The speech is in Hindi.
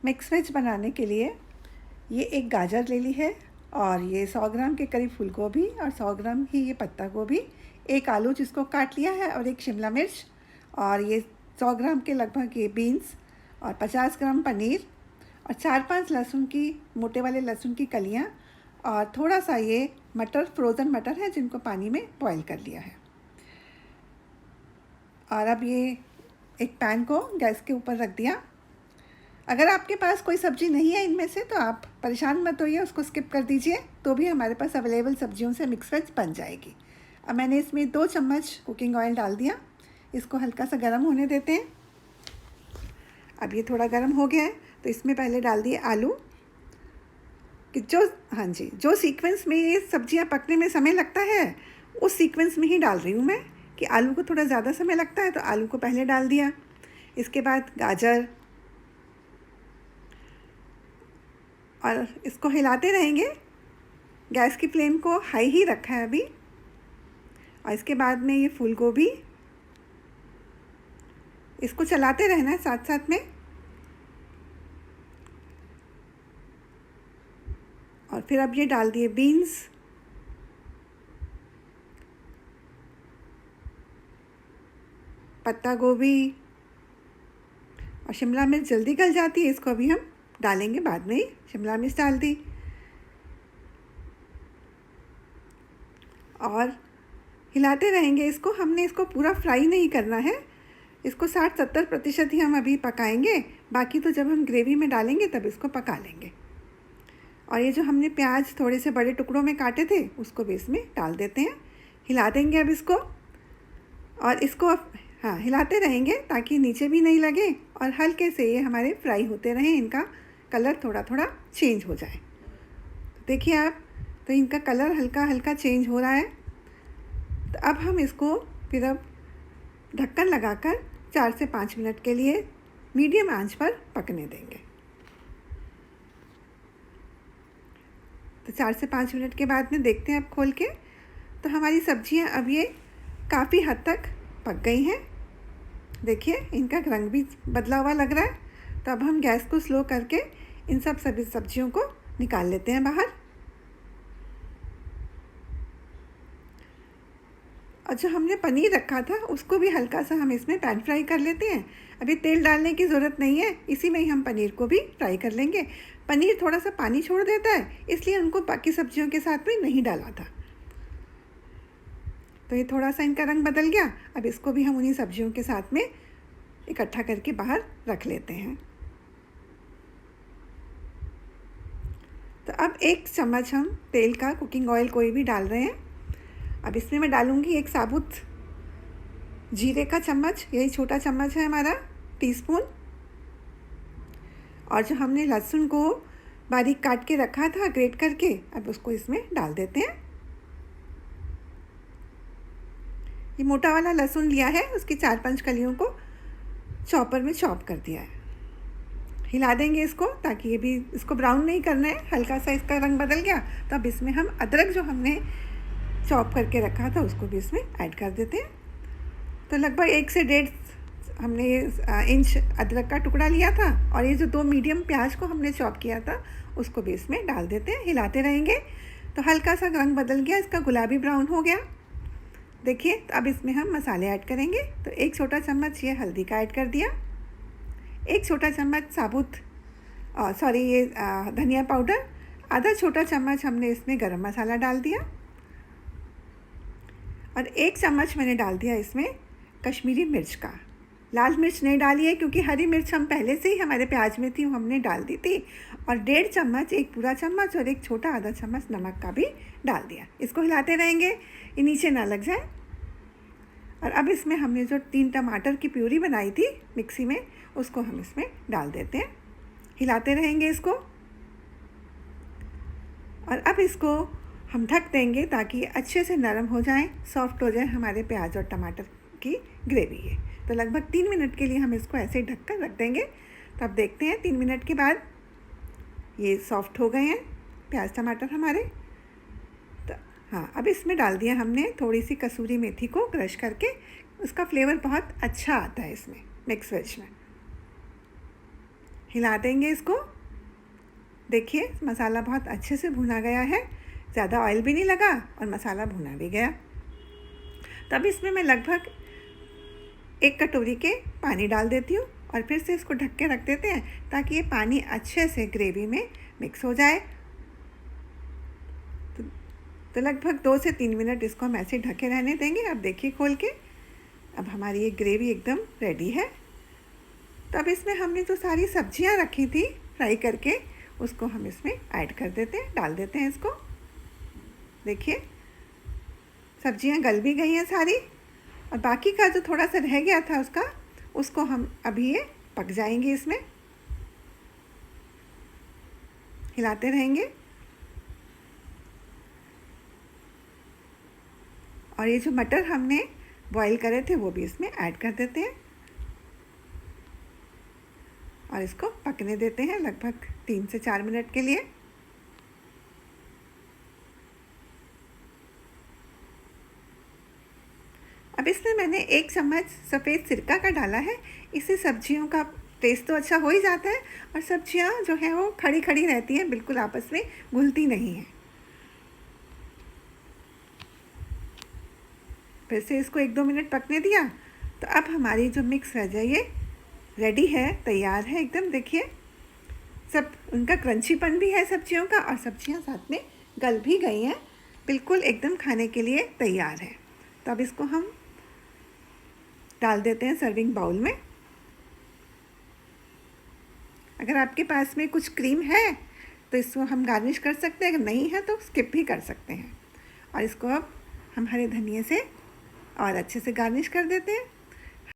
मिक्स वेज बनाने के लिए ये एक गाजर ले ली है और ये 100 ग्राम के करीब फूल गोभी और 100 ग्राम ही ये पत्ता गोभी, एक आलू जिसको काट लिया है और एक शिमला मिर्च और ये 100 ग्राम के लगभग ये बीन्स और 50 ग्राम पनीर और 4-5 लहसुन की मोटे वाले लहसुन की कलियाँ और थोड़ा सा ये मटर, फ्रोज़न मटर है जिनको पानी में बॉईल कर लिया है। और अब ये एक पैन को गैस के ऊपर रख दिया। अगर आपके पास कोई सब्ज़ी नहीं है इनमें से तो आप परेशान मत होइए, उसको स्किप कर दीजिए, तो भी हमारे पास अवेलेबल सब्जियों से मिक्स वेज बन जाएगी। अब मैंने इसमें 2 चम्मच कुकिंग ऑयल डाल दिया, इसको हल्का सा गर्म होने देते हैं। अब ये थोड़ा गर्म हो गया है तो इसमें पहले डाल दिए आलू कि जो सीक्वेंस में ये सब्जियां पकने में समय लगता है उस सीक्वेंस में ही डाल रही हूँ मैं, कि आलू को थोड़ा ज़्यादा समय लगता है तो आलू को पहले डाल दिया। इसके बाद गाजर और इसको हिलाते रहेंगे। गैस की फ्लेम को हाई ही रखा है अभी। और इसके बाद में ये फूल गोभी, इसको चलाते रहना है साथ साथ में। और फिर अब ये डाल दिए बीन्स, पत्ता गोभी और शिमला मिर्च जल्दी गल जाती है, इसको अभी हम डालेंगे बाद में ही। शिमला मिर्च डाल दी और हिलाते रहेंगे इसको। हमने इसको पूरा फ्राई नहीं करना है, इसको 60-70% ही हम अभी पकाएंगे, बाकी तो जब हम ग्रेवी में डालेंगे तब इसको पका लेंगे। और ये जो हमने प्याज थोड़े से बड़े टुकड़ों में काटे थे उसको भी इसमें डाल देते हैं। हिला देंगे अब इसको, और इसको हिलाते रहेंगे ताकि नीचे भी नहीं लगे और हल्के से ये हमारे फ्राई होते रहें, इनका कलर थोड़ा थोड़ा चेंज हो जाए। देखिए आप, तो इनका कलर हल्का हल्का चेंज हो रहा है। तो अब हम इसको फिर अब ढक्कन लगाकर 4 से 5 मिनट के लिए मीडियम आंच पर पकने देंगे। तो 4 से 5 मिनट के बाद में देखते हैं अब खोल के, तो हमारी सब्जियां अब ये काफ़ी हद तक पक गई हैं। देखिए इनका रंग भी बदला हुआ लग रहा है। तो अब हम गैस को स्लो करके इन सभी सब्जियों को निकाल लेते हैं बाहर। और जो हमने पनीर रखा था उसको भी हल्का सा हम इसमें पैन फ्राई कर लेते हैं। अभी तेल डालने की ज़रूरत नहीं है, इसी में ही हम पनीर को भी फ्राई कर लेंगे। पनीर थोड़ा सा पानी छोड़ देता है, इसलिए उनको बाकी सब्जियों के साथ में नहीं डाला था। तो ये थोड़ा सा इनका रंग बदल गया। अब इसको भी हम उन्हीं सब्जियों के साथ में इकट्ठा करके बाहर रख लेते हैं। तो अब 1 चम्मच हम तेल का, कुकिंग ऑयल कोई भी डाल रहे हैं। अब इसमें मैं डालूँगी 1 साबुत जीरे का चम्मच, यही छोटा चम्मच है हमारा, टीस्पून। और जो हमने लहसुन को बारीक काट के रखा था ग्रेट करके, अब उसको इसमें डाल देते हैं। ये मोटा वाला लहसुन लिया है, उसकी 4-5 कलियों को चॉपर में चॉप कर दिया है। हिला देंगे इसको ताकि ये भी, इसको ब्राउन नहीं करना है, हल्का सा इसका रंग बदल गया तो अब इसमें हम अदरक जो हमने चॉप करके रखा था उसको भी इसमें ऐड कर देते हैं। तो लगभग 1 से 1.5 हमने इंच अदरक का टुकड़ा लिया था और ये जो 2 मीडियम प्याज को हमने चॉप किया था उसको भी इसमें डाल देते हैं। हिलाते रहेंगे तो हल्का सा रंग बदल गया, इसका गुलाबी ब्राउन हो गया। देखिए, तो अब इसमें हम मसाले ऐड करेंगे। तो 1 छोटा चम्मच ये हल्दी का ऐड कर दिया, 1 छोटा चम्मच धनिया पाउडर, आधा छोटा चम्मच हमने इसमें गरम मसाला डाल दिया और 1 चम्मच मैंने डाल दिया इसमें कश्मीरी मिर्च का। लाल मिर्च नहीं डाली है क्योंकि हरी मिर्च हम पहले से ही हमारे प्याज में थी, वो हमने डाल दी थी। और 1.5 चम्मच, 1 पूरा चम्मच और 1 छोटा आधा चम्मच नमक का भी डाल दिया। इसको हिलाते रहेंगे, ये नीचे ना लग जाए। और अब इसमें हमने जो 3 टमाटर की प्यूरी बनाई थी मिक्सी में, उसको हम इसमें डाल देते हैं। हिलाते रहेंगे इसको और अब इसको हम ढक देंगे ताकि अच्छे से नरम हो जाए, सॉफ्ट हो जाए हमारे प्याज और टमाटर की ग्रेवी है। तो लगभग 3 मिनट के लिए हम इसको ऐसे ही ढक कर रख देंगे। तो अब देखते हैं 3 मिनट के बाद ये सॉफ्ट हो गए हैं प्याज टमाटर हमारे। तो अब इसमें डाल दिया हमने थोड़ी सी कसूरी मेथी को क्रश करके, उसका फ्लेवर बहुत अच्छा आता है इसमें मिक्स वेज में। हिला देंगे इसको। देखिए मसाला बहुत अच्छे से भुना गया है, ज़्यादा ऑयल भी नहीं लगा और मसाला भुना भी गया। तब इसमें मैं लगभग 1 कटोरी के पानी डाल देती हूँ और फिर से इसको ढक के रख देते हैं ताकि ये पानी अच्छे से ग्रेवी में मिक्स हो जाए। तो लगभग 2 से 3 मिनट इसको हम ऐसे ढके रहने देंगे। अब देखिए खोल के, अब हमारी ये ग्रेवी एकदम रेडी है। तो अब इसमें हमने जो सारी सब्जियां रखी थी फ्राई करके, उसको हम इसमें ऐड कर देते हैं, डाल देते हैं इसको। देखिए सब्जियां गल भी गई हैं सारी, और बाकी का जो थोड़ा सा रह गया था उसको हम अभी ये पक जाएंगे इसमें, हिलाते रहेंगे। और ये जो मटर हमने बॉईल करे थे वो भी इसमें ऐड कर देते हैं और इसको पकने देते हैं लगभग 3 से 4 मिनट के लिए। अब इसमें मैंने 1 चम्मच सफ़ेद सिरका का डाला है। इससे सब्जियों का टेस्ट तो अच्छा हो ही जाता है और सब्जियां जो हैं वो खड़ी खड़ी रहती हैं, बिल्कुल आपस में घुलती नहीं हैं। फिर से इसको 1-2 मिनट पकने दिया। तो अब हमारी जो मिक्स वेज है ये रेडी है, तैयार है एकदम। देखिए सब उनका क्रंचीपन भी है सब्जियों का, और सब्जियां साथ में गल भी गई हैं, बिल्कुल एकदम खाने के लिए तैयार है। तो अब इसको हम डाल देते हैं सर्विंग बाउल में। अगर आपके पास में कुछ क्रीम है तो इसको हम गार्निश कर सकते हैं, अगर नहीं है तो स्किप भी कर सकते हैं। और इसको अब हम हरे धनिए से और अच्छे से गार्निश कर देते हैं।